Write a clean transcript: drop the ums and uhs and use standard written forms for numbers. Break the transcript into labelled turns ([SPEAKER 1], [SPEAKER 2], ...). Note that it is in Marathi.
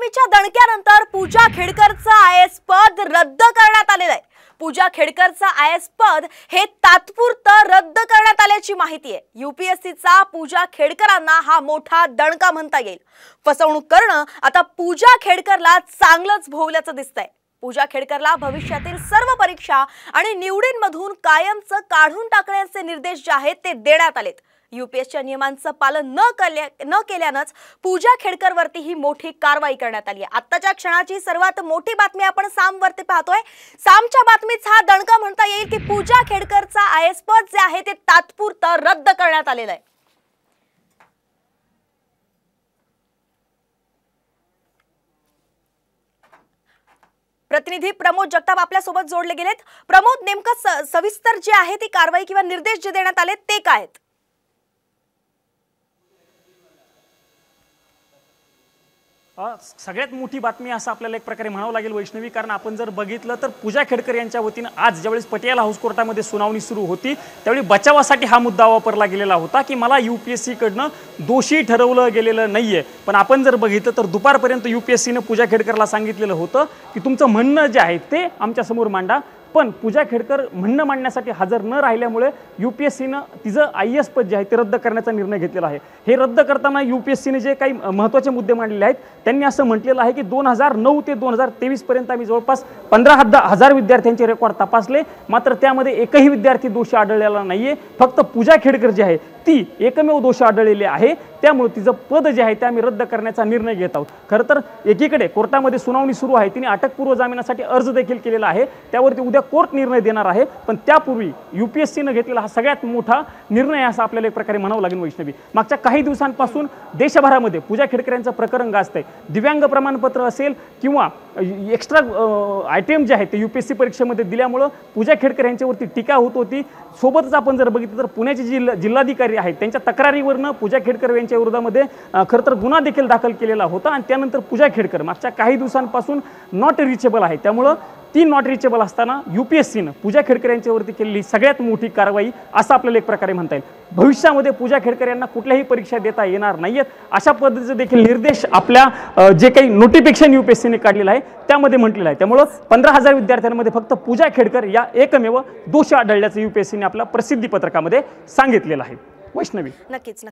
[SPEAKER 1] सुनावणीच्या दणक्यानंतर पूजा खेडकरचं आयएएस पद रद्द करण्यात आलेलं आहे। पूजा खेडकरचं आयएएस पद हे तात्पुरतं रद्द करण्यात आल्याची माहिती आहे। यूपीएससीचा पूजा खेडकरांना हा मोठा दणका म्हणता येईल। फसवणूक करणं आता पूजा खेडकरला चांगलंच भोवल्याचं दिसतंय। पूजा खेडकरला भविष्यातील सर्व परीक्षा आणि निवडींमधून कायमचं काढून टाकण्याचे निर्देश जे आहेत ते देण्यात आलेत। यूपीएससीच्या नियमांचं पालन न केल्यानंच पूजा खेडकरवरती ही मोठी कारवाई करण्यात आली आहे। आत्ताच्या क्षणाची सर्वात मोठी बातमी आपण सामवरती पाहतोय। सामच्या बातमीत हा दणका म्हणता येईल की पूजा खेडकरचा आयएएस पद जे आहे ते तात्पुरतं रद्द करण्यात आलेलं आहे। प्रतिनिधी प्रमोद जगताप आपल्या सोबत जोडले गेलेत। प्रमोद, नेमकं सविस्तर जे आहे ती कारवाई किंवा निर्देश जे देण्यात आले ते काय आहेत?
[SPEAKER 2] सगळ्यात मोठी बातमी असं आपल्याला एक प्रकारे म्हणावं लागेल वैष्णवी, कारण आपण जर बघितलं तर पूजा खेडकर यांच्या वतीनं आज ज्यावेळेस पटियाला हाऊस कोर्टामध्ये सुनावणी सुरू होती त्यावेळी बचावासाठी हा मुद्दा वापरला गेलेला होता की मला यूपीएससी कडनं दोषी ठरवलं गेलेलं नाहीये। पण आपण जर बघितलं तर दुपारपर्यंत यूपीएससीने पूजा खेडकरला सांगितलेलं होतं की तुमचं म्हणणं जे आहे ते आमच्या समोर मांडा। पण पूजा खेडकर म्हणणं मांडण्यासाठी हजर न राहिल्यामुळे यूपीएससीनं तिचं आयएएस पद जे आहे ते रद्द करण्याचा निर्णय घेतलेला आहे। हे रद्द करताना यूपीएससीने जे काही महत्त्वाचे मुद्दे मांडलेले आहेत त्यांनी असं म्हटलेलं आहे की 2009 ते 2023 पर्यंत आम्ही जवळपास 15,000 विद्यार्थ्यांचे रेकॉर्ड तपासले, मात्र त्यामध्ये एकही विद्यार्थी दोषी आढळलेला नाहीये। फक्त पूजा खेडकर जी आहे ती एकमेव दोषी आढळलेली आहे, त्यामुळे तिचं पद जे आहे ते आम्ही रद्द करण्याचा निर्णय घेत आहोत। खरं तर एकीकडे कोर्टामध्ये सुनावणी सुरू आहे, तिने अटकपूर्व जामिनासाठी अर्ज देखील केलेला आहे, त्यावरती उद्या कोर्ट निर्णय देणार आहे। पण त्यापूर्वी यूपीएससीने घेतलेला हा सगळ्यात मोठा निर्णय असा आपल्याला एक प्रकारे म्हणावं लागेल वैष्णवी। मागच्या काही दिवसांपासून देशभरामध्ये पूजा खेडकर यांचं प्रकरण गाजतंय। दिव्यांग प्रमाणपत्र असेल किंवा एक्स्ट्रा आयटम जे आहेत ते यूपीएससी परीक्षेमध्ये दिल्यामुळं पूजा खेडकर यांच्यावरती टीका होत होती। सोबतच आपण जर बघितलं तर पुण्याचे जिल्हाधिकारी आहेत त्यांच्या तक्रारीवरनं पूजा खेडकर यांच्या विरोधामध्ये खरं तर गुन्हा देखील दाखल केलेला होता आणि त्यानंतर पूजा खेडकर मागच्या काही दिवसांपासून नॉट रिचेबल आहे, त्यामुळं ती नॉट रिचेबल असताना यूपीएससीनं पूजा खेडकर यांच्यावरती केलेली सगळ्यात मोठी कारवाई असं आपल्याला एक प्रकारे म्हणता येईल। भविष्यामध्ये पूजा खेडकर यांना कुठल्याही परीक्षा देता येणार नाहीयेत अशा पद्धतीचे देखील निर्देश आपल्या जे काही नोटिफिकेशन यूपीएससीने काढलेलं आहे त्यामध्ये म्हटलेलं आहे। त्यामुळं 15,000 विद्यार्थ्यांमध्ये फक्त पूजा खेडकर या एकमेव दोषी आढळल्याचं यूपीएससीने आपल्या प्रसिद्धी पत्रकामध्ये सांगितलेलं आहे। वैष्णवी,
[SPEAKER 1] नक्कीच।